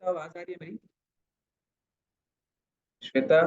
श्वेता, आवाज आ रही है मेरी? श्वेता।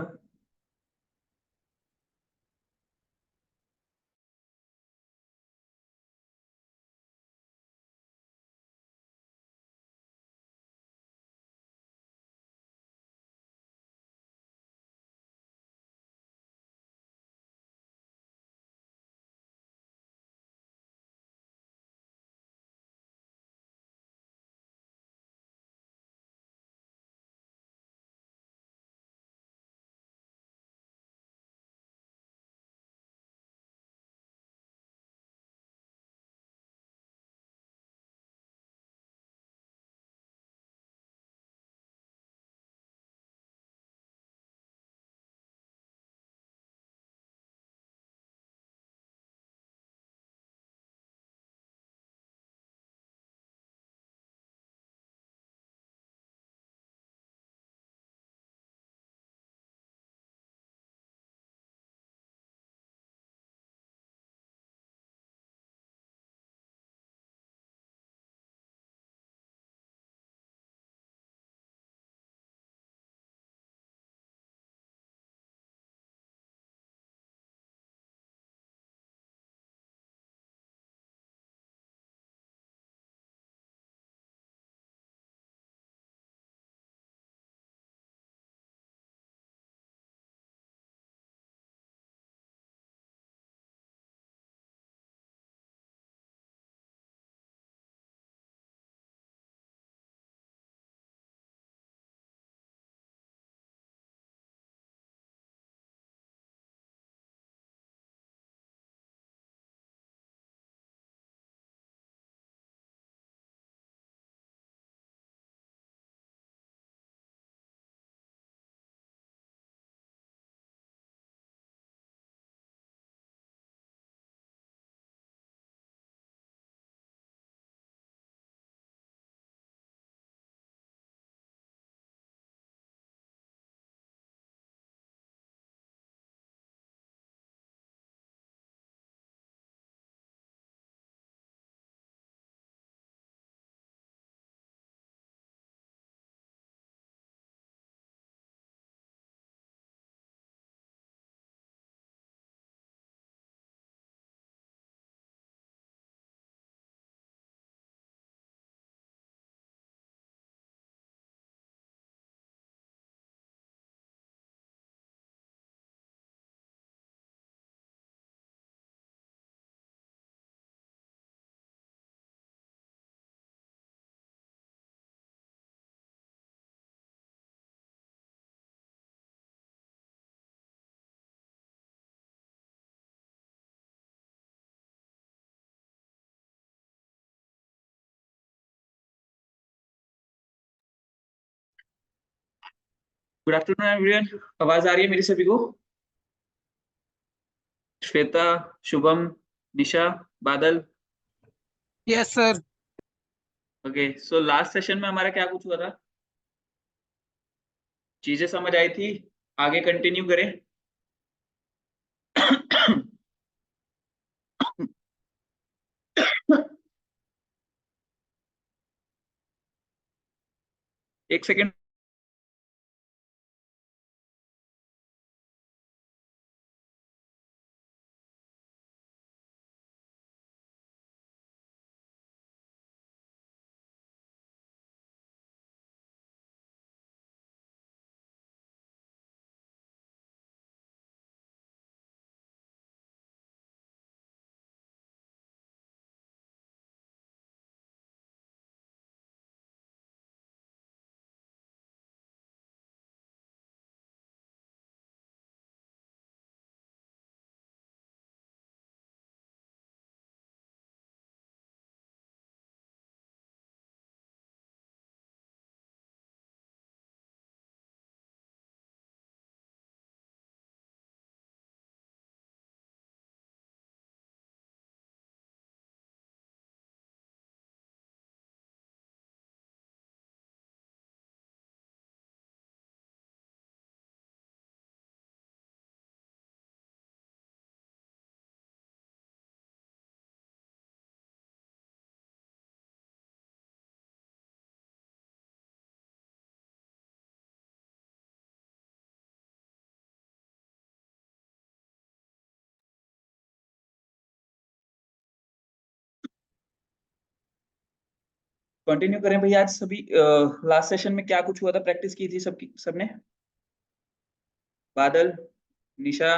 Good afternoon everyone. आवाज आ रही है मेरी सभी को? श्वेता, शुभम, निशा, बादल। Yes sir. Okay, so last session में हमारा क्या कुछ हुआ था? चीजें समझ आई थी? आगे कंटिन्यू करें? एक सेकेंड। कंटिन्यू करें भैया। आज सभी लास्ट सेशन में क्या कुछ हुआ था, प्रैक्टिस की थी सबकी सबने? बादल, निशा,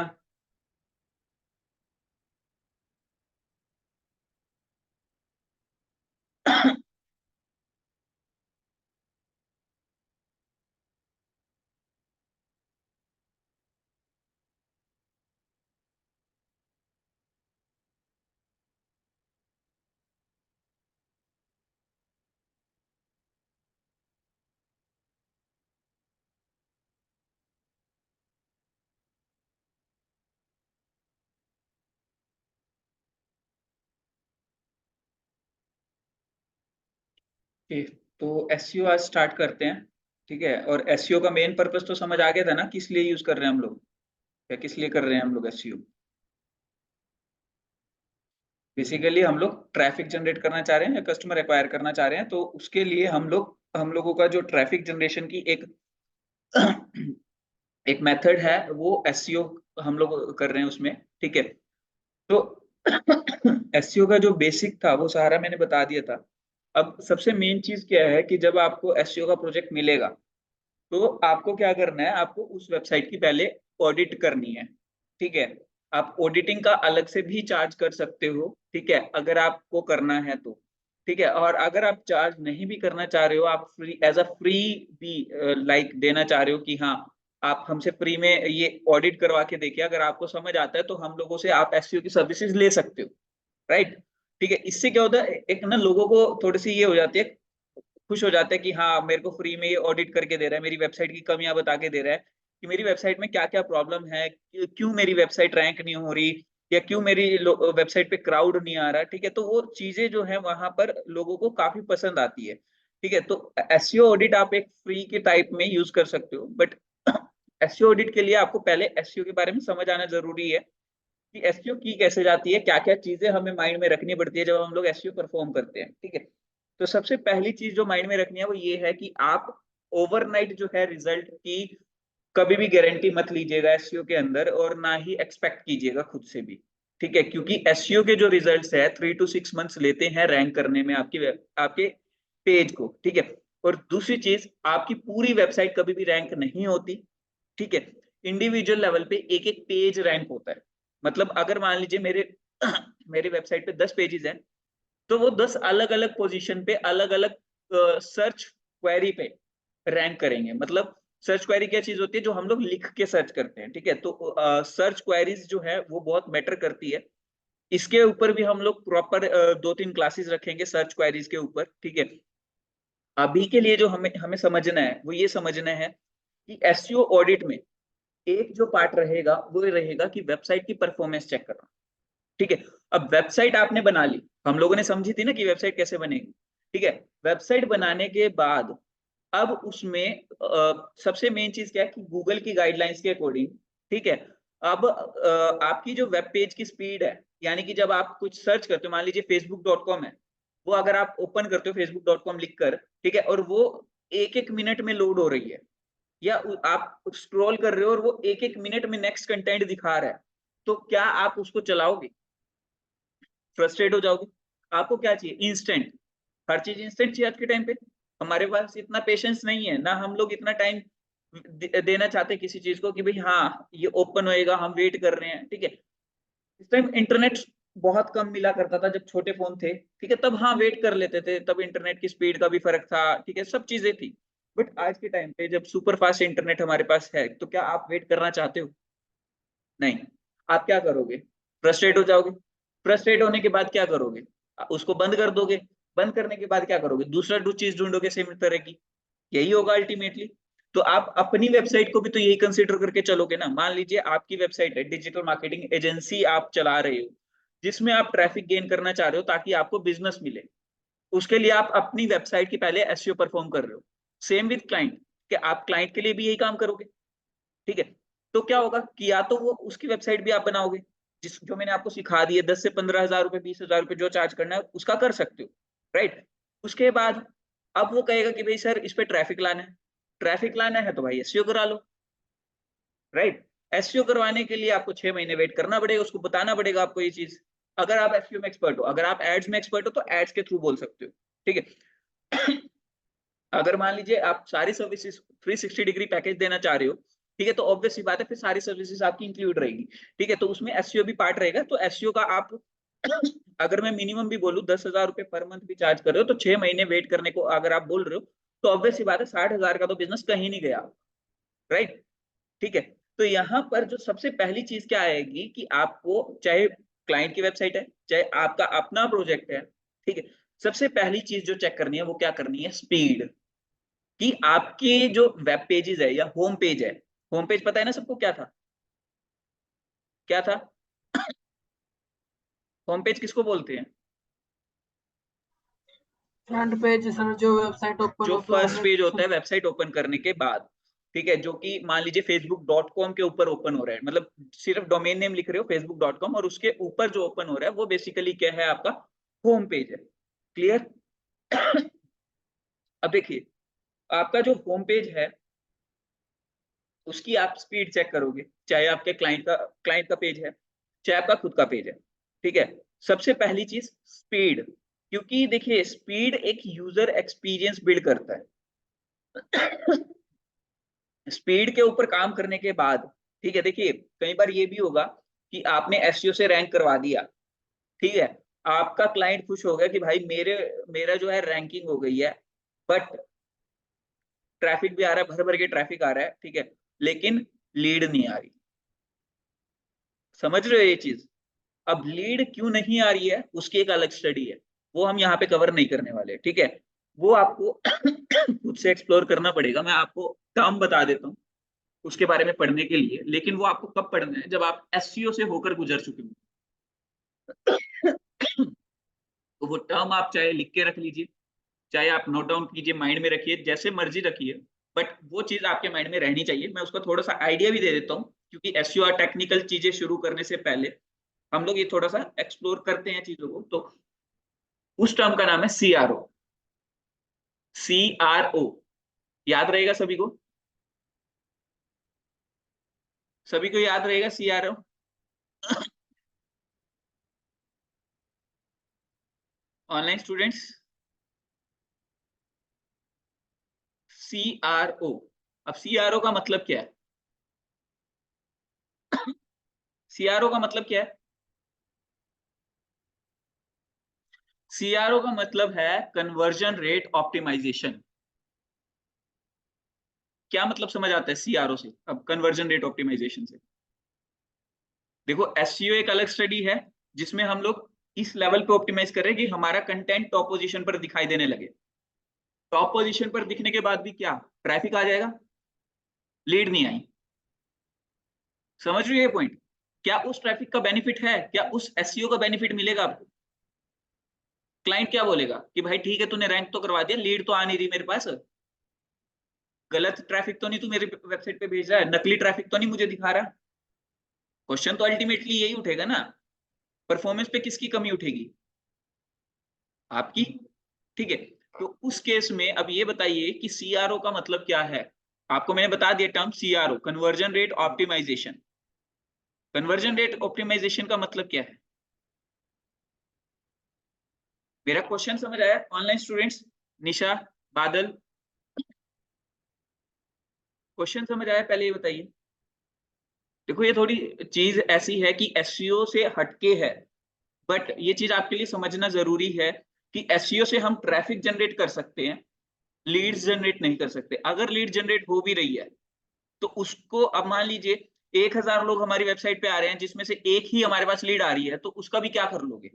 ओके। तो एसईओ आज स्टार्ट करते हैं। ठीक है, और एसईओ का मेन पर्पस तो समझ आ गया था ना, किस लिए यूज कर रहे हैं हम लोग, या किस लिए कर रहे हैं हम लोग एसईओ? बेसिकली हम लोग ट्रैफिक जनरेट करना चाह रहे हैं या कस्टमर एक्वायर करना चाह रहे हैं, तो उसके लिए हम लोगों का जो ट्रैफिक जनरेशन की एक एक मेथड है, वो एसईओ हम लोग कर रहे हैं उसमें। ठीक है, तो एसईओ का जो बेसिक था वो सारा मैंने बता दिया था। अब सबसे मेन चीज क्या है कि जब आपको एसईओ का प्रोजेक्ट मिलेगा, तो आपको क्या करना है, आपको उस वेबसाइट की पहले ऑडिट करनी है। ठीक है, आप ऑडिटिंग का अलग से भी चार्ज कर सकते हो, ठीक है, अगर आपको करना है तो। ठीक है, और अगर आप चार्ज नहीं भी करना चाह रहे हो, आप फ्री एज अ फ्री भी लाइक देना चाह रहे हो कि हाँ आप हमसे फ्री में ये ऑडिट करवा के देखिए, अगर आपको समझ आता है तो हम लोगों से आप एसईओ की सर्विसेज ले सकते हो। राइट। ठीक है, इससे क्या होता है, एक ना लोगों को थोड़ी सी ये हो जाती है, खुश हो जाते हैं कि हाँ मेरे को फ्री में ये ऑडिट करके दे रहा है, मेरी वेबसाइट की कमियां बता के दे रहा है कि मेरी वेबसाइट में क्या क्या प्रॉब्लम है, क्यों मेरी वेबसाइट रैंक नहीं हो रही, या क्यों मेरी वेबसाइट पे क्राउड नहीं आ रहा। ठीक है, तो वो चीजें जो है वहां पर लोगों को काफी पसंद आती है। ठीक है, तो एसईओ ऑडिट आप एक फ्री के टाइप में यूज कर सकते हो, बट एसईओ ऑडिट के लिए आपको पहले एसईओ के बारे में समझ आना जरूरी है कि एसईओ की कैसे जाती है, क्या क्या चीजें हमें माइंड में रखनी पड़ती है जब हम लोग एसईओ परफॉर्म करते हैं। ठीक है, तो सबसे पहली चीज जो माइंड में रखनी है वो ये है कि आप ओवरनाइट जो है रिजल्ट की कभी भी गारंटी मत लीजिएगा एसईओ के अंदर, और ना ही एक्सपेक्ट कीजिएगा खुद से भी। ठीक है, क्योंकि एसईओ के जो रिजल्ट्स है 3 to 6 मंथ्स लेते हैं रैंक करने में आपके पेज को। ठीक है, और दूसरी चीज, आपकी पूरी वेबसाइट कभी भी रैंक नहीं होती। ठीक है, इंडिविजुअल लेवल पे एक एक पेज रैंक होता है। मतलब अगर मान लीजिए मेरे मेरे वेबसाइट पे 10 पेजेस हैं, तो वो 10 अलग अलग पोजीशन पे अलग अलग सर्च क्वेरी पे रैंक करेंगे। मतलब सर्च क्वेरी क्या चीज होती है, जो हम लोग लिख के सर्च करते हैं। ठीक है, तो सर्च क्वेरीज जो है वो बहुत मैटर करती है। इसके ऊपर भी हम लोग प्रॉपर 2-3 क्लासेस रखेंगे सर्च क्वेरीज के ऊपर। ठीक है, अभी के लिए जो हमें हमें समझना है वो ये समझना है कि एसईओ ऑडिट में एक जो पार्ट रहेगा वो ये रहेगा कि वेबसाइट की परफॉर्मेंस चेक करना। ठीक है, अब वेबसाइट आपने बना ली, हम लोगों ने समझी थी ना कि वेबसाइट कैसे बनेगी। ठीक है, वेबसाइट बनाने के बाद अब उसमें सबसे मेन चीज क्या है कि गूगल की गाइडलाइंस के अकॉर्डिंग, ठीक है, अब आपकी जो वेब पेज की स्पीड है, यानी कि जब आप कुछ सर्च करते हो, मान लीजिए facebook.com है, वो अगर आप ओपन करते हो facebook.com लिखकर, ठीक है, और वो एक एक मिनट में लोड हो रही है, या आप स्क्रॉल कर रहे हो और वो एक एक मिनट में नेक्स्ट कंटेंट दिखा रहा है, तो क्या आप उसको चलाओगे? फ्रस्ट्रेट हो जाओगे। आपको क्या चाहिए? इंस्टेंट। हर चीज इंस्टेंट चाहिए आज के टाइम पे। हमारे पास इतना पेशेंस नहीं है ना, हम लोग इतना टाइम देना चाहते किसी चीज को कि भाई हाँ ये ओपन होएगा, हम वेट कर रहे हैं। ठीक है, इस टाइम इंटरनेट बहुत कम मिला करता था जब छोटे फोन थे। ठीक है, तब हाँ वेट कर लेते थे, तब इंटरनेट की स्पीड का भी फर्क था। ठीक है, सब चीजें थी। बट आज के टाइम पे जब सुपर फास्ट इंटरनेट हमारे पास है, तो क्या आप वेट करना चाहते हो? नहीं। आप क्या करोगे? फ्रस्ट्रेट हो जाओगे। फ्रस्ट्रेट होने के बाद क्या करोगे? उसको बंद कर दोगे। बंद करने के बाद क्या करोगे? दूसरा चीज ढूंढोगे सेम तरह की। यही होगा अल्टीमेटली। तो आप अपनी वेबसाइट को भी तो यही कंसिडर करके चलोगे ना। मान लीजिए आपकी वेबसाइट है, डिजिटल मार्केटिंग एजेंसी आप चला रहे हो, जिसमें आप ट्रैफिक गेन करना चाह रहे हो ताकि आपको बिजनेस मिले। उसके लिए आप अपनी वेबसाइट की पहले एसईओ परफॉर्म कर रहे हो। सेम विद क्लाइंट, कि आप क्लाइंट के लिए भी यही काम करोगे। ठीक है, तो क्या होगा कि या तो वो उसकी वेबसाइट भी आप बनाओगे, जिस जो मैंने आपको सिखा दी है, 10 से 15 हजार रुपए, 20 हजार रुपए जो चार्ज करना है उसका कर सकते हो। राइट। उसके बाद अब वो कहेगा कि भाई सर इस पे ट्रैफिक लाना है। ट्रैफिक लाना है तो भाई एसईओ करा लो। राइट। एसईओ करवाने के लिए आपको 6 महीने वेट करना पड़ेगा, उसको बताना पड़ेगा आपको ये चीज। अगर आप एसईओ में एक्सपर्ट हो, अगर आप एड्स में एक्सपर्ट हो तो एड्स के थ्रू बोल सकते हो। ठीक है, अगर मान लीजिए आप सारी सर्विसेज 360 डिग्री पैकेज देना चाह रहे हो, ठीक है, तो ऑब्वियस सी बात है फिर सारी सर्विसेज आपकी इंक्लूड रहेगी। ठीक है, तो उसमें एसईओ भी पार्ट रहेगा। तो एसईओ का आप अगर मैं मिनिमम भी बोलूँ 10,000 रुपए पर मंथ भी चार्ज कर रहे हो, तो 6 महीने वेट करने को अगर आप बोल रहे हो, तो ऑब्वियस सी बात है 60,000 का तो बिजनेस कहीं नहीं गया। राइट। ठीक है। तो यहाँ पर जो सबसे पहली चीज क्या आएगी कि आपको, चाहे क्लाइंट की वेबसाइट है चाहे आपका अपना प्रोजेक्ट है, ठीक है, सबसे पहली चीज जो चेक करनी है वो क्या करनी है, स्पीड। कि आपके जो वेब पेजेस है या होम पेज है, होम पेज पता है ना सबको क्या था, क्या था? होम पेज किसको बोलते हैं? फ्रंट पेज सर, जो वेबसाइट ओपन जो होता फर्स्ट है पेज होता है वेबसाइट ओपन करने के बाद। ठीक है, जो कि मान लीजिए facebook.com के ऊपर ओपन हो रहा है, मतलब सिर्फ डोमेन नेम लिख रहे हो facebook.com, और उसके ऊपर जो ओपन हो रहा है वो बेसिकली क्या है, आपका होम पेज है। क्लियर? अब देखिए, आपका जो होम पेज है उसकी आप स्पीड चेक करोगे, चाहे आपके क्लाइंट का पेज है चाहे आपका खुद का पेज है। ठीक है, सबसे पहली चीज स्पीड। क्योंकि देखिए स्पीड एक यूजर एक्सपीरियंस बिल्ड करता है। स्पीड के ऊपर काम करने के बाद, ठीक है, देखिए कई बार ये भी होगा कि आपने एसईओ से रैंक करवा दिया, ठीक है, आपका क्लाइंट खुश हो गया कि भाई मेरा जो है रैंकिंग हो गई है, बट ट्रैफिक भी आ रहा है, भर भर के ट्रैफिक आ रहा है, ठीक है, लेकिन लीड नहीं आ रही। समझ रहे हो ये चीज? अब लीड क्यों नहीं आ रही है उसकी एक अलग स्टडी है, वो हम यहाँ पे कवर नहीं करने वाले। ठीक है, वो आपको खुद से एक्सप्लोर करना पड़ेगा। मैं आपको काम बता देता हूँ उसके बारे में पढ़ने के लिए, लेकिन वो आपको कब पढ़ना है, जब आप एससीओ से होकर गुजर चुके हो। तो वो टर्म आप चाहे लिख के रख लीजिए, चाहे आप नोट डाउन कीजिए, माइंड में रखिए, जैसे मर्जी रखिए, बट वो चीज आपके माइंड में रहनी चाहिए। मैं उसका थोड़ा सा आइडिया भी दे देता हूँ, क्योंकि एसईओ और टेक्निकल चीजें शुरू करने से पहले हम लोग ये थोड़ा सा एक्सप्लोर करते हैं चीजों को। तो उस टर्म का नाम है सीआरओ। सीआरओ याद रहेगा सभी को? सभी को याद रहेगा सीआरओ? Online students, CRO. अब सीआरओ का मतलब क्या है? सीआरओ का मतलब क्या है? सीआरओ का मतलब है कन्वर्जन रेट ऑप्टिमाइजेशन। क्या मतलब समझ आता है सीआरओ से, अब कन्वर्जन रेट ऑप्टिमाइजेशन से? देखो एसईओ एक अलग स्टडी है जिसमें हम लोग इस लेवल पे ऑप्टिमाइज कर रहे हैं कि हमारा कंटेंट टॉप पोजीशन पर दिखाई देने लगे। टॉप पोजीशन पर दिखने के बाद भी क्या, ट्रैफिक आ जाएगा, लीड नहीं आई। समझ रही है ये पॉइंट? क्या उस ट्रैफिक का बेनिफिट है, क्या उस एसईओ का बेनिफिट मिलेगा आपको? क्लाइंट क्या बोलेगा कि भाई ठीक है तूने रैंक तो करवा दिया, लीड तो आ नहीं रही मेरे पास, गलत ट्रैफिक तो नहीं तू मेरी वेबसाइट पे भेज रहा है, नकली ट्रैफिक तो नहीं मुझे दिखा रहा? क्वेश्चन तो अल्टीमेटली यही उठेगा ना, परफॉर्मेंस पे किसकी कमी उठेगी? आपकी। ठीक है, तो उस केस में अब ये बताइए कि सीआरओ का मतलब क्या है। आपको मैंने बता दिया term CRO, conversion rate optimisation. Conversion rate optimisation का मतलब क्या है? मेरा क्वेश्चन समझ आया ऑनलाइन स्टूडेंट्स? निशा, बादल, क्वेश्चन समझ आया? पहले ये बताइए। देखो ये थोड़ी चीज ऐसी है कि एसईओ से हटके है, बट ये चीज आपके लिए समझना जरूरी है कि एसईओ से हम ट्रैफिक जनरेट कर सकते हैं, लीड्स जनरेट नहीं कर सकते। अगर लीड जनरेट हो भी रही है तो उसको, अब मान लीजिए 1,000 लोग हमारी वेबसाइट पे आ रहे हैं जिसमें से एक ही हमारे पास लीड आ रही है, तो उसका भी क्या कर लोगे?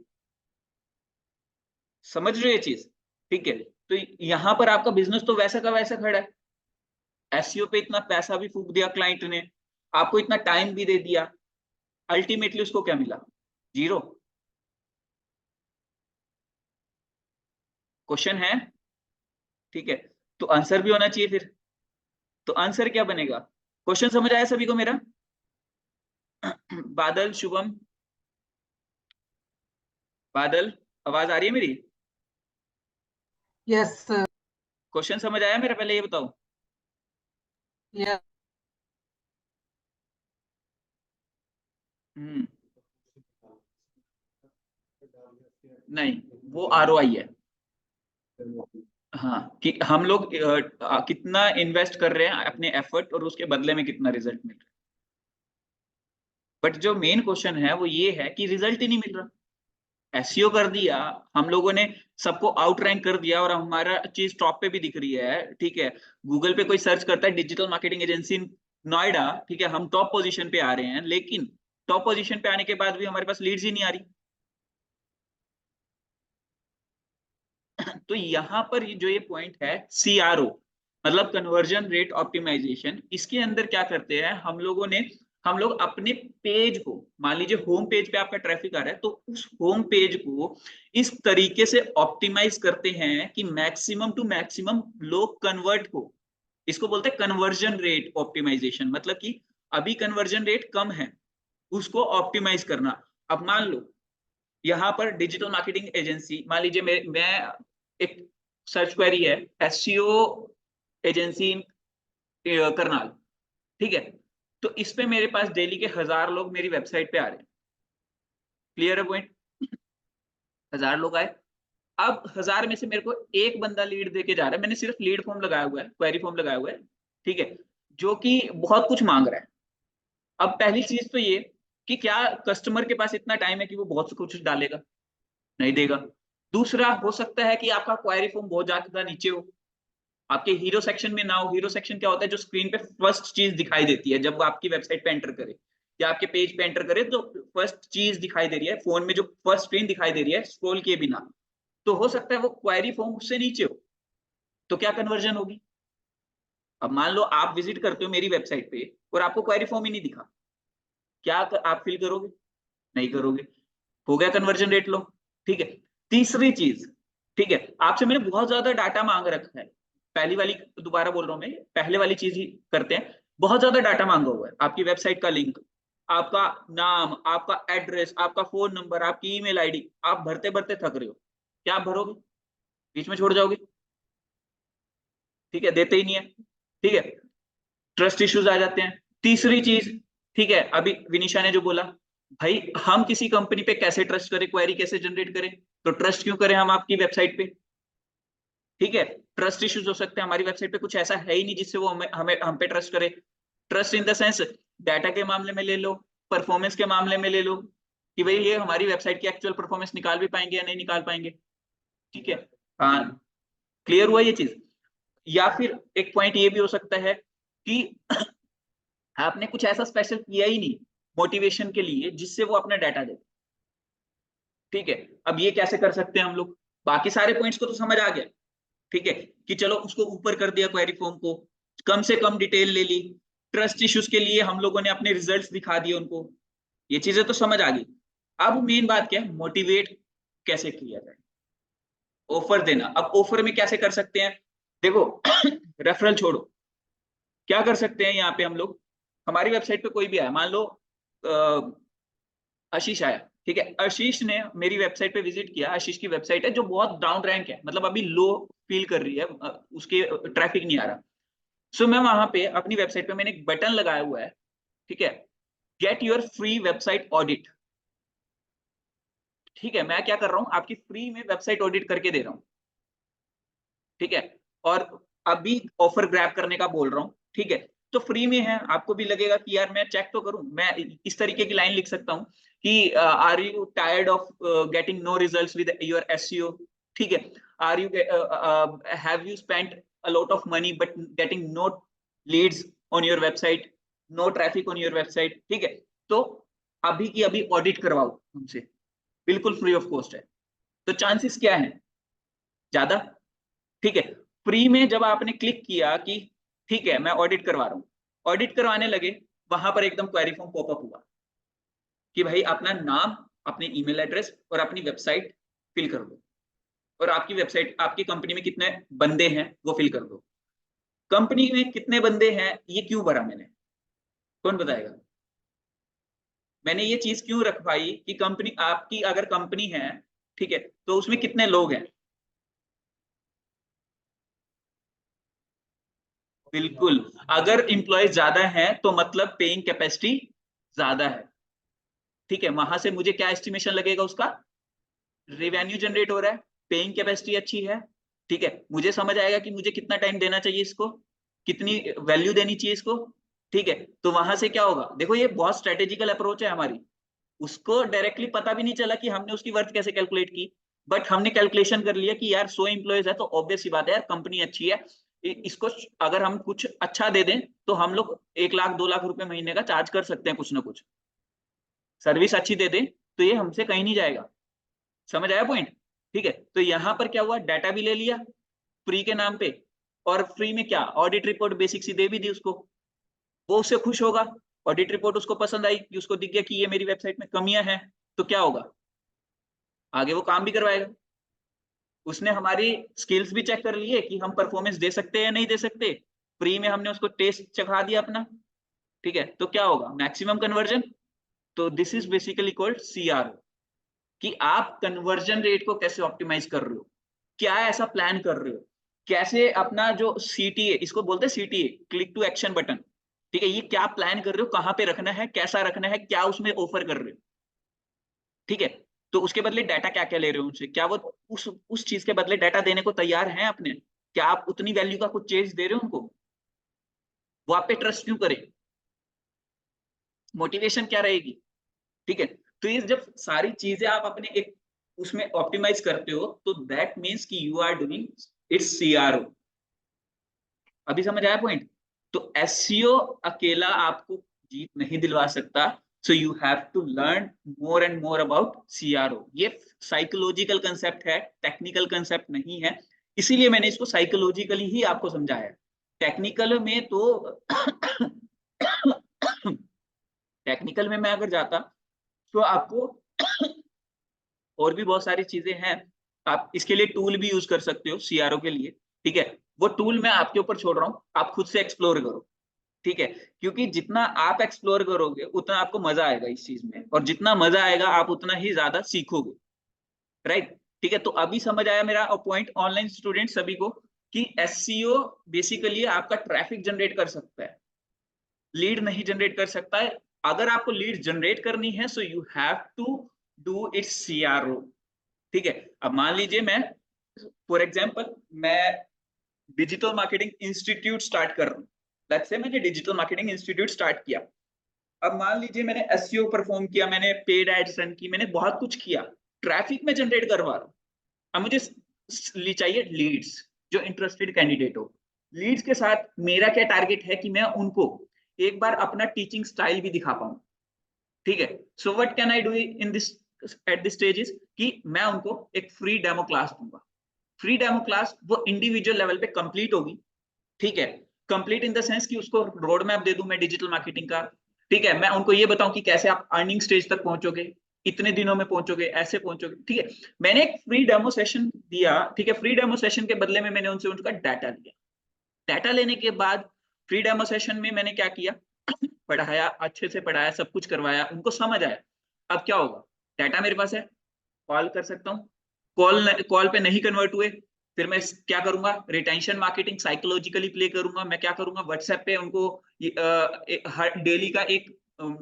समझ रहे हो ये चीज? ठीक है, तो यहां पर आपका बिजनेस तो वैसा का वैसा खड़ा है। एसईओ पे इतना पैसा भी फूक दिया क्लाइंट ने, आपको इतना टाइम भी दे दिया, अल्टीमेटली उसको क्या मिला? जीरो। क्वेश्चन है? ठीक है, तो आंसर भी होना चाहिए फिर। तो आंसर क्या बनेगा? क्वेश्चन समझ आया सभी को मेरा? बादल, शुभम, बादल, आवाज आ रही है मेरी? Yes sir. क्वेश्चन समझ आया मेरा, पहले ये बताओ। यस हम्म। नहीं, वो आरओआई है। हाँ, कि हम लोग कितना इन्वेस्ट कर रहे हैं अपने एफर्ट और उसके बदले में कितना रिजल्ट मिल रहा है। बट जो मेन क्वेश्चन है वो ये है कि रिजल्ट ही नहीं मिल रहा। एसईओ कर दिया हम लोगों ने, सबको आउट रैंक कर दिया और हमारा चीज टॉप पे भी दिख रही है, ठीक है। गूगल पे कोई सर्च करता है डिजिटल मार्केटिंग एजेंसी नोएडा, ठीक है, हम टॉप पोजीशन पे आ रहे हैं, लेकिन टॉप पोजीशन पे आने के बाद भी हमारे पास लीड्स ही नहीं आ रही। तो यहाँ पर जो ये पॉइंट है सीआरओ, मतलब कन्वर्जन रेट ऑप्टिमाइजेशन, इसके अंदर क्या करते हैं हम लोगों ने, हम लोग अपने पेज को, मान लीजिए होम पेज पे आपका ट्रैफिक आ रहा है, तो उस होम पेज को इस तरीके से ऑप्टिमाइज करते हैं कि मैक्सिमम टू मैक्सिमम लोग कन्वर्ट हो। इसको बोलते हैं कन्वर्जन रेट ऑप्टिमाइजेशन, मतलब कि अभी कन्वर्जन रेट कम है, उसको ऑप्टिमाइज करना। अब मान लो यहाँ पर डिजिटल मार्केटिंग एजेंसी, मान लीजिए मैं एक सर्च क्वेरी है एसईओ एजेंसी करनाल, ठीक है। तो इस पे मेरे पास डेली के 1000 लोग मेरी वेबसाइट पे आ रहे हैं। क्लियर है पॉइंट? 1000 लोग आए, अब 1000 में से मेरे को एक बंदा लीड देके जा रहा है, मैंने सिर्फ लीड फॉर्म लगाया हुआ है, क्वेरी फॉर्म लगाया हुआ है, ठीक है, जो कि बहुत कुछ मांग रहा है। अब पहली चीज तो ये कि क्या कस्टमर के पास इतना टाइम है कि वो बहुत कुछ डालेगा? नहीं देगा। दूसरा, हो सकता है कि आपका क्वेरी फॉर्म बहुत ज्यादा नीचे हो, आपके हीरो सेक्शन में ना हो। हीरो सेक्शन क्या होता है? जो स्क्रीन पे फर्स्ट चीज दिखाई देती है जब वो आपकी वेबसाइट पे एंटर करे या आपके पेज पे एंटर करे, तो फर्स्ट चीज दिखाई दे रही है फोन में, जो फर्स्ट स्क्रीन दिखाई दे रही है स्क्रॉल किए बिना, तो हो सकता है वो क्वेरी फॉर्म उससे नीचे हो। तो क्या कन्वर्जन होगी? अब मान लो आप विजिट करते हो मेरी वेबसाइट पे और आपको क्वेरी फॉर्म ही नहीं दिखा, क्या आप फिल करोगे? नहीं करोगे। हो गया कन्वर्जन रेट लो, ठीक है। तीसरी चीज, ठीक है, आपसे मैंने बहुत ज्यादा डाटा मांग रखा है। पहली वाली दोबारा बोल रहा हूं मैं, पहले वाली चीज ही करते हैं। बहुत ज्यादा डाटा मांगा हुआ है, आपकी वेबसाइट का लिंक, आपका नाम, आपका एड्रेस, आपका फोन नंबर, आपकी ईमेल आईडी, आप भरते भरते थक रहे हो। क्या आप भरोगे? बीच में छोड़ जाओगे? ठीक है, देते ही नहीं है, ठीक है। ट्रस्ट इश्यूज आ जाते हैं। तीसरी चीज, ठीक है, अभी विनीशा ने जो बोला, भाई हम किसी कंपनी पे कैसे ट्रस्ट करें, क्वेरी कैसे जनरेट करें? तो ट्रस्ट क्यों करें हम आपकी वेबसाइट पे? ठीक है, ट्रस्ट इश्यूज हो सकते हैं, हमारी वेबसाइट पे कुछ ऐसा है ही नहीं जिससे वो हमें हमें हम पे ट्रस्ट करे। Trust in the sense, data के मामले में ले लो, परफॉर्मेंस के मामले में ले लो, कि भाई ये हमारी वेबसाइट की एक्चुअल परफॉर्मेंस निकाल भी पाएंगे या नहीं निकाल पाएंगे, ठीक है। हाँ, क्लियर हुआ ये चीज? या फिर एक पॉइंट ये भी हो सकता है कि आपने कुछ ऐसा स्पेशल किया ही नहीं मोटिवेशन के लिए जिससे वो अपना डाटा दे, ठीक है। अब ये कैसे कर सकते हैं हम लोग? बाकी सारे पॉइंट्स को तो समझ आ गया, ठीक है, कि चलो उसको ऊपर कर दिया क्वेरी फॉर्म को, कम से कम डिटेल ले ली, ट्रस्ट इश्यूज के लिए हम लोगों ने अपने रिजल्ट्स दिखा दिए उनको, ये चीजें तो समझ आ गई। अब मेन बात क्या है? मोटिवेट कैसे किया जाए, ऑफर देना। अब ऑफर में कैसे कर सकते हैं? देखो रेफरल छोड़ो, क्या कर सकते हैं यहाँ पे हम लोग, हमारी वेबसाइट पे कोई भी आया, मान लो आशीष आया, ठीक है, आशीष ने मेरी वेबसाइट पे विजिट किया, आशीष की वेबसाइट है जो बहुत डाउन रैंक है, मतलब अभी लो फील कर रही है, उसके ट्रैफिक नहीं आ रहा। सो मैं वहां पे अपनी वेबसाइट पे मैंने एक बटन लगाया हुआ है, ठीक है, get your free website audit, ठीक है। मैं क्या कर रहा हूँ, आपकी फ्री में वेबसाइट ऑडिट करके दे रहा हूँ, ठीक है। और अभी ऑफर ग्रैब करने का बोल रहा हूँ, ठीक है। तो फ्री में है, आपको भी लगेगा कि यार मैं चेक तो करूं। मैं इस तरीके की लाइन लिख सकता हूँ कि are you tired of getting no results with your SEO, ठीक है। Are you have you spent a lot of money but getting no leads on your website, no traffic on your website, ठीक है। तो अभी की अभी audit करवाओ हमसे, बिल्कुल फ्री ऑफ कॉस्ट है। तो चांसेस क्या है? ज्यादा, ठीक है। फ्री में जब आपने क्लिक किया कि ठीक है मैं ऑडिट करवा रहा हूँ, ऑडिट करवाने लगे, वहां पर एकदम क्वेरी फॉर्म पॉपअप हुआ कि भाई अपना नाम, अपने ईमेल एड्रेस और अपनी वेबसाइट फिल कर दो, और आपकी वेबसाइट, आपकी कंपनी में कितने बंदे हैं वो फिल कर दो। कंपनी में कितने बंदे हैं ये क्यों भरा मैंने? कौन बताएगा? मैंने ये चीज क्यों रखवाई कि कंपनी, आपकी अगर कंपनी है, ठीक है, तो उसमें कितने लोग हैं? बिल्कुल, अगर इंप्लॉयज ज्यादा है तो मतलब पेइंग कैपेसिटी ज्यादा है, ठीक है। वहां से मुझे क्या एस्टिमेशन लगेगा उसका? रेवेन्यू जनरेट हो रहा है, पेइंग कैपेसिटी अच्छी है, ठीक है, मुझे समझ आएगा कि मुझे कितना टाइम देना चाहिए इसको, कितनी वैल्यू देनी चाहिए इसको, ठीक है। तो वहां से क्या होगा, देखो ये बहुत स्ट्रेटेजिकल अप्रोच है हमारी। उसको डायरेक्टली पता भी नहीं चला कि हमने उसकी वर्थ कैसे कैलकुलेट की, बट हमने कैलकुलेशन कर लिया कि यार 100 एम्प्लॉयज है तो ऑब्वियस सी बात है यार, कंपनी अच्छी है, इसको अगर हम कुछ अच्छा दे दें तो हम लोग 1 लाख 2 लाख रुपए महीने का चार्ज कर सकते हैं, कुछ ना कुछ सर्विस अच्छी दे दें तो ये हमसे कहीं नहीं जाएगा। समझ आया पॉइंट? ठीक है, तो यहां पर क्या हुआ, डाटा भी ले लिया फ्री के नाम पे, और फ्री में क्या, ऑडिट रिपोर्ट बेसिक सी दे भी दी उसको, वो उससे खुश होगा। ऑडिट रिपोर्ट उसको पसंद आई कि उसको दिख गया कि ये मेरी वेबसाइट में कमियां हैं, तो क्या होगा, आगे वो काम भी करवाएगा। उसने हमारी स्किल्स भी चेक कर लिए कि हम परफॉर्मेंस दे सकते हैं या नहीं दे सकते, फ्री में हमने उसको टेस्ट चखा दिया अपना, ठीक है। तो क्या होगा, मैक्सिमम कन्वर्जन। तो this is basically called CRO, कि आप कन्वर्जन रेट को कैसे ऑप्टिमाइज कर रहे हो, क्या ऐसा प्लान कर रहे हो, कैसे अपना जो सीटीए, इसको बोलते हैं CTA, click to action button, ठीक है, ये क्या प्लान कर रहे हो, कहां पे रखना है, कैसा रखना है, क्या उसमें ऑफर कर रहे हो, ठीक है। तो उसके बदले डाटा क्या क्या ले रहे हो उनसे, क्या वो उस चीज के बदले डाटा देने को तैयार हैं अपने, क्या आप उतनी वैल्यू का कुछ चेंज दे रहे हो उनको, वो आप पे ट्रस्ट क्यों करें, मोटिवेशन क्या रहेगी, ठीक है। तो ये जब सारी चीजें आप अपने एक उसमें ऑप्टिमाइज करते हो, तो दैट मीन्स कि you are doing its CRO. अभी समझ आया पॉइंट? तो एसईओ अकेला आपको जीत नहीं दिलवा सकता, so you have to learn more and more about CRO. ये साइकोलॉजिकल कंसेप्ट है, टेक्निकल कंसेप्ट नहीं है, इसीलिए मैंने इसको साइकोलॉजिकली ही आपको समझाया। टेक्निकल में तो टेक्निकल में मैं अगर जाता तो आपको और भी बहुत सारी चीजें हैं, आप इसके लिए टूल भी यूज कर सकते हो सीआरओ के लिए, ठीक है। वो टूल मैं आपके ऊपर छोड़ रहा हूँ, आप खुद से एक्सप्लोर करो, ठीक है। क्योंकि जितना आप एक्सप्लोर करोगे उतना आपको मजा आएगा इस चीज में, और जितना मजा आएगा आप उतना ही ज्यादा सीखोगे, राइट। ठीक है, तो अभी समझ आया मेरा पॉइंट ऑनलाइन स्टूडेंट सभी को, कि एससीओ बेसिकली आपका ट्रैफिक जनरेट कर सकता है, लीड नहीं जनरेट कर सकता है। अगर आपको लीड जनरेट करनी है so you have to do it's CRO, ठीक है। अब मान लीजिए मैं फॉर एग्जांपल मैं डिजिटल मार्केटिंग इंस्टीट्यूट स्टार्ट कर रहा हूँ, लेट्स से मैंने डिजिटल मार्केटिंग इंस्टीट्यूट स्टार्ट किया। अब मान लीजिए मैंने एसईओ परफॉर्म किया, मैंने पेड एड्स रन की, मैंने बहुत कुछ किया, ट्रैफिक में जनरेट करवा रहा हूँ। अब मुझे चाहिए लीड्स, जो इंटरेस्टेड कैंडिडेट हो। लीड्स के साथ मेरा क्या टारगेट है कि मैं उनको एक बार अपना टीचिंग स्टाइल भी दिखा पाऊं, ठीक है। So what can I do in this at this stage, कि मैं उनको एक फ्री डेमो क्लास दूंगा। फ्री डेमो क्लास वो इंडिविजुअल लेवल पे कंप्लीट होगी, ठीक है। कंप्लीट इन द सेंस कि उसको रोड मैप दे दूं मैं डिजिटल मार्केटिंग का, ठीक है। मैं उनको ये बताऊं कि कैसे आप अर्निंग स्टेज तक पहुंचोगे, इतने दिनों में पहुंचोगे, ऐसे पहुंचोगे, ठीक है। मैंने एक फ्री डेमो सेशन दिया, ठीक है। फ्री डेमो सेशन के बदले में मैंने उनसे उनका डाटा लिया। डाटा लेने के बाद फ्री डेमो सेशन में मैंने क्या किया, पढ़ाया, अच्छे से पढ़ाया, सब कुछ करवाया, उनको समझ आया। अब क्या होगा, डाटा मेरे पास है, कॉल कर सकता हूँ, कॉल पे नहीं कन्वर्ट हुए, फिर मैं क्या करूंगा, रिटेंशन मार्केटिंग साइकोलॉजिकली प्ले करूंगा। मैं क्या करूंगा, व्हाट्सएप पे उनको हर डेली का एक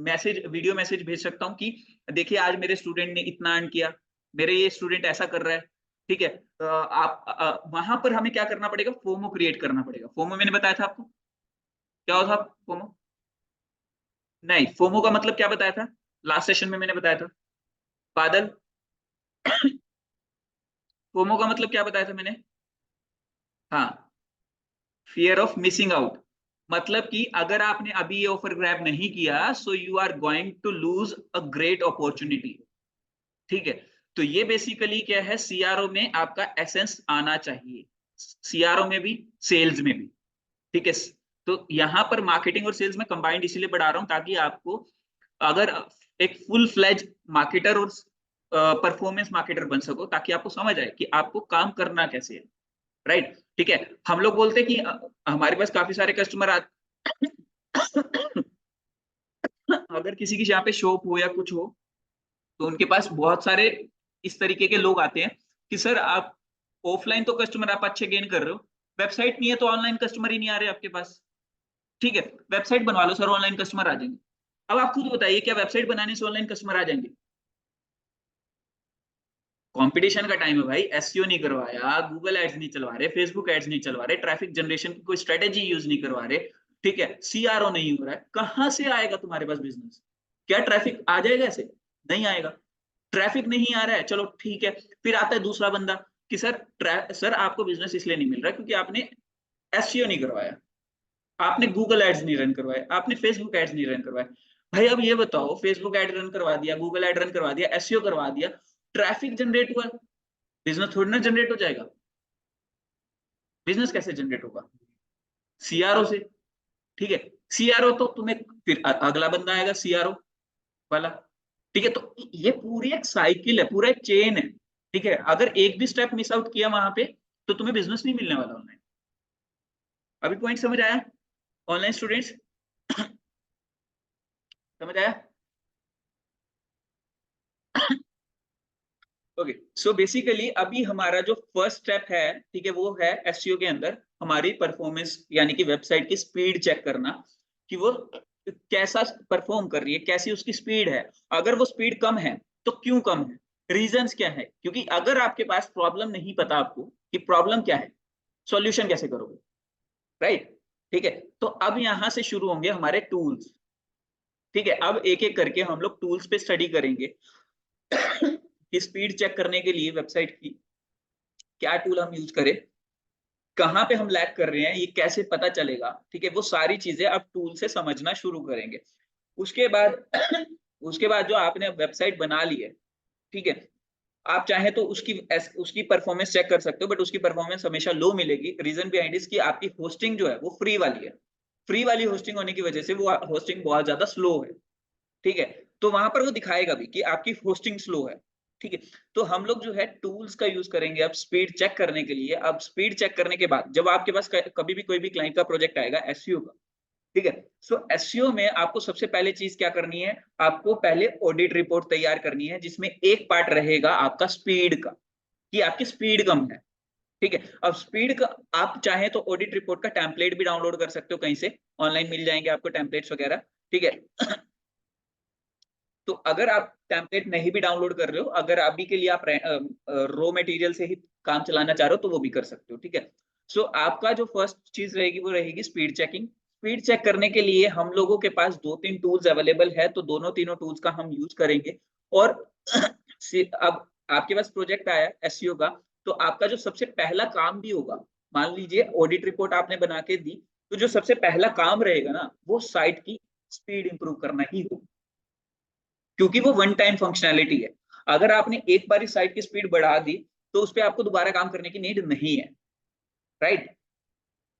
मैसेज, वीडियो मैसेज भेज सकता हूँ कि देखिए आज मेरे स्टूडेंट ने इतना अर्न किया, मेरे ये स्टूडेंट ऐसा कर रहा है, ठीक है। आप वहां पर हमें क्या करना पड़ेगा, फोमो क्रिएट करना पड़ेगा। फोमो मैंने बताया था आपको, क्या होता था फोमो, नहीं फोमो का मतलब क्या बताया था, लास्ट सेशन में मैंने बताया था, बादल, फोमो का मतलब क्या बताया था मैंने, हाँ, फियर ऑफ मिसिंग आउट। मतलब कि अगर आपने अभी ये ऑफर ग्रैब नहीं किया so you are going to lose a great opportunity, ठीक है। तो ये बेसिकली क्या है, सीआरओ में आपका एसेंस आना चाहिए, सीआरओ में भी, सेल्स में भी, ठीक है। तो यहां पर मार्केटिंग और सेल्स में कंबाइंड इसीलिए बढ़ा रहा हूं ताकि आपको अगर एक फुल फ्लेज मार्केटर और परफॉर्मेंस मार्केटर बन सको, ताकि आपको समझ आए कि आपको काम करना कैसे है, राइट। ठीक है, हम लोग बोलते हैं कि हमारे पास काफी सारे कस्टमर आते अगर किसी की यहाँ पे शॉप हो या कुछ हो तो उनके पास बहुत सारे इस तरीके के लोग आते हैं कि सर आप ऑफलाइन तो कस्टमर आप अच्छे गेन कर रहे हो, वेबसाइट नहीं है तो ऑनलाइन कस्टमर ही नहीं आ रहे आपके पास, ठीक है। वेबसाइट बनवा लो सर, ऑनलाइन कस्टमर आ जाएंगे। अब आप खुद बताइए क्या वेबसाइट बनाने से ऑनलाइन कस्टमर आ जाएंगे, कंपटीशन का टाइम है भाई, एसईओ नहीं करवाया, गूगल एड्स नहीं चलवा रहे, फेसबुक एड्स नहीं चलवा रहे, ट्रैफिक जनरेशन की कोई स्ट्रेटेजी यूज नहीं करवा रहे, ठीक है, सीआरओ नहीं हो रहा है, कहां से आएगा तुम्हारे पास बिजनेस? क्या ट्रैफिक आ जाएगा ऐसे? नहीं आएगा। ट्रैफिक नहीं आ रहा है, चलो ठीक है, फिर आता है दूसरा बंदा कि सर आपको बिजनेस इसलिए नहीं मिल रहा क्योंकि आपने एसईओ नहीं करवाया, आपने गूगल एड्स नहीं रन करवाए, आपने फेसबुक एड्स नहीं रन करवाए। भाई अब ये बताओ, फेसबुक एड रन करवा दिया, गूगल एड रन करवा दिया, एसईओ करवा दिया, ट्रैफिक जनरेट हुआ, बिजनेस थोड़ी ना जनरेट हो जाएगा। बिजनेस कैसे जनरेट होगा? सीआरओ से। ठीक है, सीआरओ तो तुम्हें फिर अगला बंदा आएगा सीआरओ वाला। ठीक है, तो ये पूरी एक साइकिल है, पूरा एक चेन है। ठीक है, अगर एक भी स्टेप मिस आउट किया वहां पे तो तुम्हें बिजनेस नहीं मिलने वाला ऑनलाइन। अभी पॉइंट समझ आया ऑनलाइन स्टूडेंट्स? समझ आया? ओके, सो बेसिकली अभी हमारा जो फर्स्ट स्टेप है, ठीक है, वो है एसईओ के अंदर हमारी परफॉर्मेंस यानी कि वेबसाइट की स्पीड चेक करना कि वो कैसा परफॉर्म कर रही है, कैसी उसकी स्पीड है। अगर वो स्पीड कम है तो क्यों कम है, रीजंस क्या है, क्योंकि अगर आपके पास प्रॉब्लम नहीं पता आपको कि प्रॉब्लम क्या है, सॉल्यूशन कैसे करोगे, राइट? ठीक है, तो अब यहां से शुरू होंगे हमारे टूल्स। ठीक है, अब एक एक करके हम लोग टूल्स पे स्टडी करेंगे कि स्पीड चेक करने के लिए वेबसाइट की क्या टूल हम यूज करें, कहाँ पे हम लैग कर रहे हैं, ये कैसे पता चलेगा। ठीक है, वो सारी चीजें अब टूल से समझना शुरू करेंगे। उसके बाद उसके बाद जो आपने वेबसाइट बना ली है, ठीक है, आप चाहे तो उसकी परफॉर्मेंस चेक कर सकते हो, बट उसकी परफॉर्मेंस हमेशा लो मिलेगी। रीजन बिहाइंड इज कि आपकी होस्टिंग जो है वो फ्री वाली है। फ्री वाली होस्टिंग होने की वजह से वो होस्टिंग बहुत ज्यादा स्लो है। ठीक है, तो वहां पर वो दिखाएगा भी कि आपकी होस्टिंग स्लो है। ठीक है, तो हम लोग जो है टूल्स का यूज करेंगे अब स्पीड चेक करने के लिए। अब स्पीड चेक करने के बाद जब आपके पास कभी भी कोई भी क्लाइंट का प्रोजेक्ट आएगा एसईओ का, ठीक है, सो एसईओ में आपको सबसे पहले चीज क्या करनी है, आपको पहले ऑडिट रिपोर्ट तैयार करनी है जिसमें एक पार्ट रहेगा आपका स्पीड का, कि आपकी स्पीड कम है। ठीक है, अब स्पीड का आप चाहे तो ऑडिट रिपोर्ट का टेम्पलेट भी डाउनलोड कर सकते हो, कहीं से ऑनलाइन मिल जाएंगे आपको टेम्पलेट्स वगैरह। ठीक है, तो अगर आप टेम्पलेट नहीं भी डाउनलोड कर रहे हो, अगर अभी के लिए आप रो मटेरियल से ही काम चलाना चाह रहे हो तो वो भी कर सकते हो। ठीक है, सो आपका जो फर्स्ट चीज रहेगी वो रहेगी स्पीड चेकिंग। स्पीड चेक करने के लिए हम लोगों के पास दो तीन टूल्स अवेलेबल है, तो दोनों तीनों टूल्स का हम यूज करेंगे। और अब आपके पास प्रोजेक्ट आया एसईओ का, तो आपका जो सबसे पहला काम भी होगा, मान लीजिए ऑडिट रिपोर्ट आपने बना के दी, तो जो सबसे पहला काम रहेगा ना वो साइट की स्पीड इंप्रूव करना ही होगा, क्योंकि वो वन टाइम फंक्शनैलिटी है। अगर आपने एक बार इस साइट की स्पीड बढ़ा दी तो उस पर आपको दोबारा काम करने की नीड नहीं है, राइट?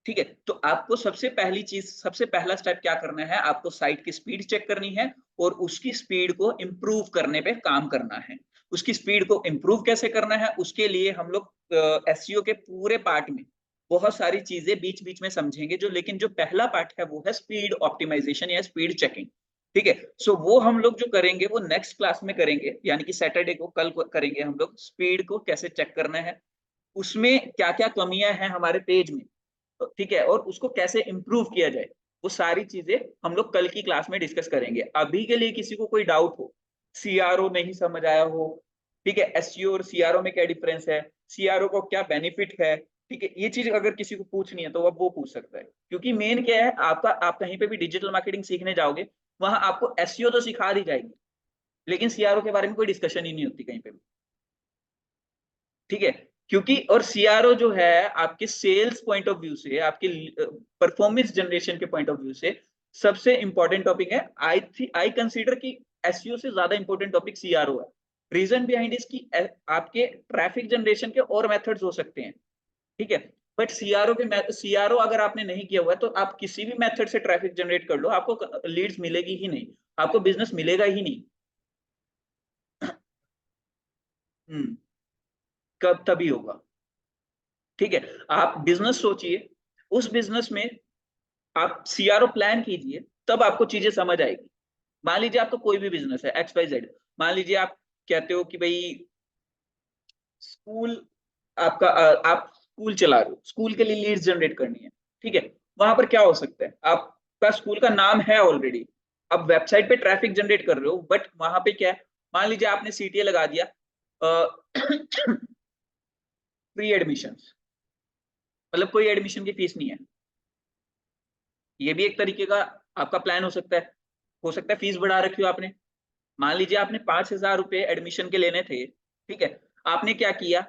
ठीक है, तो आपको सबसे पहली चीज, सबसे पहला स्टेप क्या करना है, आपको साइट की स्पीड चेक करनी है और उसकी स्पीड को इंप्रूव करने पे काम करना है। उसकी स्पीड को इंप्रूव कैसे करना है, उसके लिए हम लोग एसईओ के पूरे पार्ट में बहुत सारी चीजें बीच बीच में समझेंगे जो, लेकिन जो पहला पार्ट है वो है स्पीड ऑप्टिमाइजेशन या स्पीड चेकिंग। ठीक है, सो वो हम लोग जो करेंगे वो नेक्स्ट क्लास में करेंगे, यानी कि सैटरडे को, कल को करेंगे हम लोग स्पीड को कैसे चेक करना है, उसमें क्या क्या कमियां हैं हमारे पेज में, ठीक है, और उसको कैसे इंप्रूव किया जाए, वो सारी चीजें हम लोग कल की क्लास में डिस्कस करेंगे। अभी के लिए किसी को कोई डाउट हो, सीआरओ नहीं समझ आया हो, ठीक है, एसईओ और सीआरओ में क्या डिफरेंस है, सीआरओ को क्या बेनिफिट है, ठीक है, ये चीज अगर किसी को पूछनी है तो अब वो पूछ सकता है। क्योंकि मेन क्या है आपका, आप कहीं पे भी डिजिटल मार्केटिंग सीखने जाओगे वहां आपको एसईओ तो सिखा दी जाएगी, लेकिन सीआरओ के बारे में कोई डिस्कशन ही नहीं होती कहीं पे भी। ठीक है, क्योंकि और सीआरओ जो है आपके सेल्स पॉइंट ऑफ व्यू से, आपके परफॉर्मेंस जनरेशन के पॉइंट ऑफ व्यू से सबसे इंपॉर्टेंट टॉपिक है। आई कंसीडर कि एसईओ से ज्यादा इंपॉर्टेंट टॉपिक सीआरओ है। रीजन बिहाइंड इज कि आपके ट्रैफिक जनरेशन के और मेथड्स हो सकते हैं, ठीक है, बट सीआरओ अगर आपने नहीं किया हुआ है तो आप किसी भी मेथड से ट्रैफिक जनरेट कर लो, आपको लीड्स मिलेगी ही नहीं, आपको बिजनेस मिलेगा ही नहीं। हम्म, कब तभी होगा। ठीक है, आप बिजनेस सोचिए, उस बिजनेस में आप सीआरओ प्लान कीजिए, तब आपको चीजें समझ आएगी। मान लीजिए आपका कोई भी बिजनेस है एक्स वाई जेड, मान लीजिए आप कहते हो कि भाई स्कूल, आप स्कूल चला रहे हो, स्कूल के लिए लीड्स जनरेट करनी है। ठीक है, वहां पर क्या हो सकता है, आपका स्कूल का नाम है ऑलरेडी, अब वेबसाइट पे ट्रैफिक जनरेट कर रहे हो, बट वहां पे क्या है, मान लीजिए आपने सीटीए लगा दिया, फ्री एडमिशन, मतलब कोई एडमिशन की फीस नहीं है। ये भी एक तरीके का आपका प्लान हो सकता है। हो सकता है फीस बढ़ा रखी हो आपने, मान लीजिए आपने 5,000 रुपए एडमिशन के लेने थे, ठीक है, आपने क्या किया,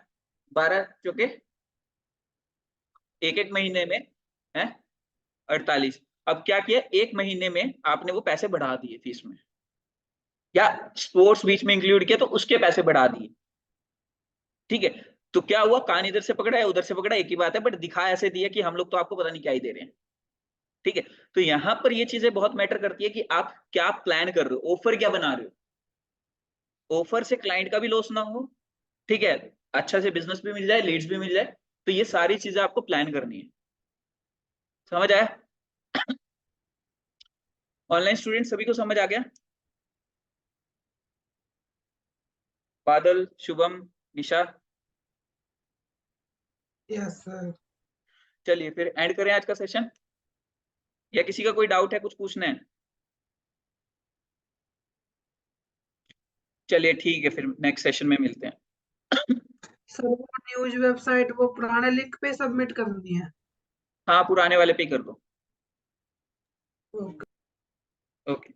12 चौके एक एक महीने में है 48, अब क्या किया, एक महीने में आपने वो पैसे बढ़ा दिए फीस में, या स्पोर्ट्स बीच में इंक्लूड किया तो उसके पैसे बढ़ा दिए, ठीक है। तो क्या हुआ, कान इधर से पकड़ा है उधर से पकड़ा, एक ही बात है, बट दिखा ऐसे दिया कि हम लोग तो आपको पता नहीं क्या ही दे रहे हैं, ठीक है। तो यहां पर ये चीजें बहुत मैटर करती है कि आप क्या प्लान कर रहे हो, ऑफर क्या बना रहे हो, ऑफर से क्लाइंट का भी लॉस ना हो, ठीक है, अच्छा से बिजनेस भी मिल जाए, लीड्स भी मिल जाए। तो ये सारी चीजें आपको प्लान करनी है। समझ आया? ऑनलाइन स्टूडेंट सभी को समझ आ गया? बादल, शुभम, निशा, यस सर। चलिए फिर एंड करें आज का सेशन, या किसी का कोई डाउट है, कुछ पूछना है? चलिए ठीक है, फिर नेक्स्ट सेशन में मिलते हैं। सर वो न्यूज वेबसाइट वो पुराने लिंक पे सबमिट करनी है? हाँ, पुराने वाले पे ही कर दो। ओके। ओके।